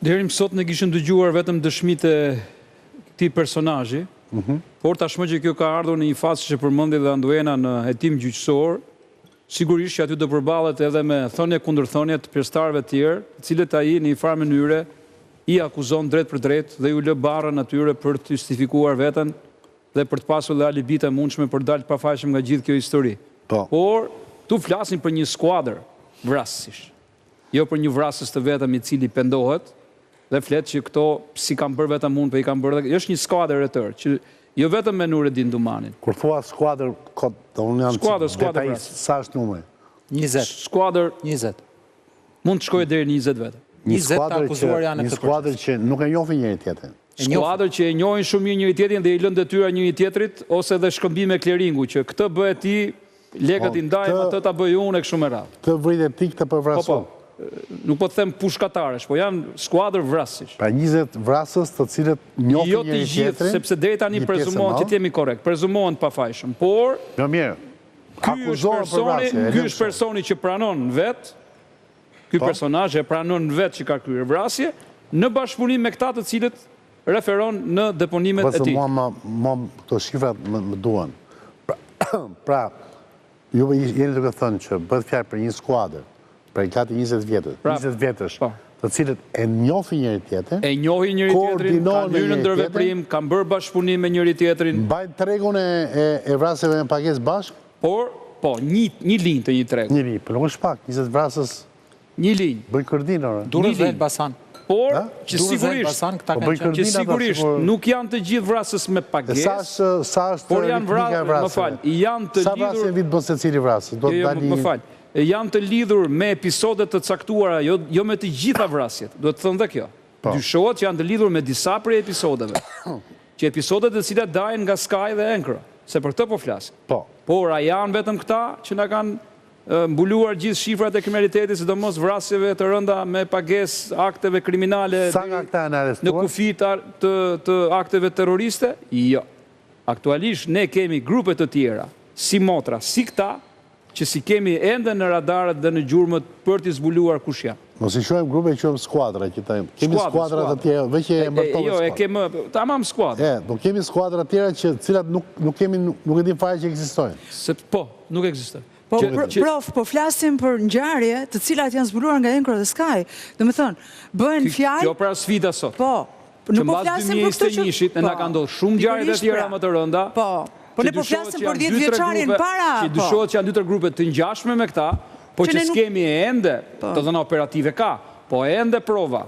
Deri më sot ne kishim dëgjuar vetëm dëshmitë e këtij personazhi, por tashmë që kjo ka ardhur në një fazë që përmendi dhe Anduena në hetim gjyqësor, sigurisht që aty do përballet edhe me thënie kundërthënie të pjesëtarëve të tjerë, të cilët ai në një farë mënyre i akuzon drejt për drejt dhe ju lë barrën atyre për të justifikuar veten dhe për të pasur dhe alibit e mundshme për dalë pafajshëm nga gjithë kjo histori. Por tu flasim për një skuadër vrasësish, jo për një vrasës të vetëm i cili pendohet dhe flet që këto si kanë bërë vetëm unë, po i kanë bërë dhe... është një skuadër e tërë, që jo vetëm me Nurettin Dumanin. Kur thua skuadër, unë janë detajist, sa është numri? 20. Skuadër 20. Mund të shkojë deri 20 vetëm. 20 të akuzuar janë një skuadër që nuk e njohin njëri tjetrin. Skuadër që e njohin shumë mirë njëri tjetrin dhe i lënë detyra njëri tjetrit, ose dhe shkëmbime kleringu, që këtë bëhet ti, lekët i ndajmë, atë ta bëj unë e kështu me radhë. Të vritet ti këtë përvrason. Nuk po të them pushkataresh, po janë skuadër vrasësh. Pra 20 vrasës të cilët njohin njëri tjetrin. Jo të gjithë, sepse deri tani prezumohen që jemi korrekt, prezumohen të pafajshëm, por jo mirë. Ky është personi që pranon vet, ky personazh e pranon vet që ka kryer vrasje, në bashkëpunim me këta të cilët referon në deponimet e tij. Mua këto shifrat më duan. Pra, ju jeni duke thënë që bëhet fjalë për një skuadër, për gati 20 vjetësh, të cilët e njohin njëri tjetrin, kanë hyrë në ndërveprim, kanë bërë bashkëpunim me njëri tjetrin, mbajnë tregun e vrasjeve me pagesë bashkë. Po, një linjë të një tregu. Një linjë, për nuk është pak, 20 vrasës. Një linjë. Bëjnë kërdin, orë. Durrës dhe Elbasan. Por, që sigurisht nuk janë të gjithë vrasës me pagesë. Sa është ritmika e vrasëve? Sa vrasë e vitë bën se cili vrasës? Më falj. Janë të lidhur me episodet të caktuara, jo me të gjitha vrasjet. Duhet të thënë dhe kjo. Dyshohet që janë të lidhur me disa prej episodeve. Që episodet e cilat dajnë nga Sky dhe Enkro. Se për këtë po flasë. Por, a janë vetëm këta që na kanë mbuluar gjithë shifrat e kriminalitetit, sidomos vrasjeve të rënda me pagesë akteve kriminale në kufi të akteve terroriste? Jo. Aktualisht ne kemi grupe të tjera, si motra, si këta, që si kemi ende në radarët dhe në gjurmët për t'i zbuluar kush janë. Mos i shohim grupe që skuadra, kemi skuadra të tjera, veç e mërtove skuadra. Jo, e kemë, tamam skuadra. Do kemi skuadra tjera që cilat nuk e dim fare që ekzistojnë. Po, nuk ekzistojnë. Prof, po flasim për ngjarje të cilat janë zbuluar nga Enkro dhe Sky. Do me thënë, bëhen fjalë... Kjo pra sfida sot. Po, nuk po flasim për këtë që... Që mbas 2021 na ka ndodhur shumë ngjarje të tjera më të rënda. Po ne po flasim për 10 vjeçarin para. Që dyshohet që janë 2-3 grupe të ngjashme me këta, po që s'kemi ende, të dhëna operative ka, po ende prova.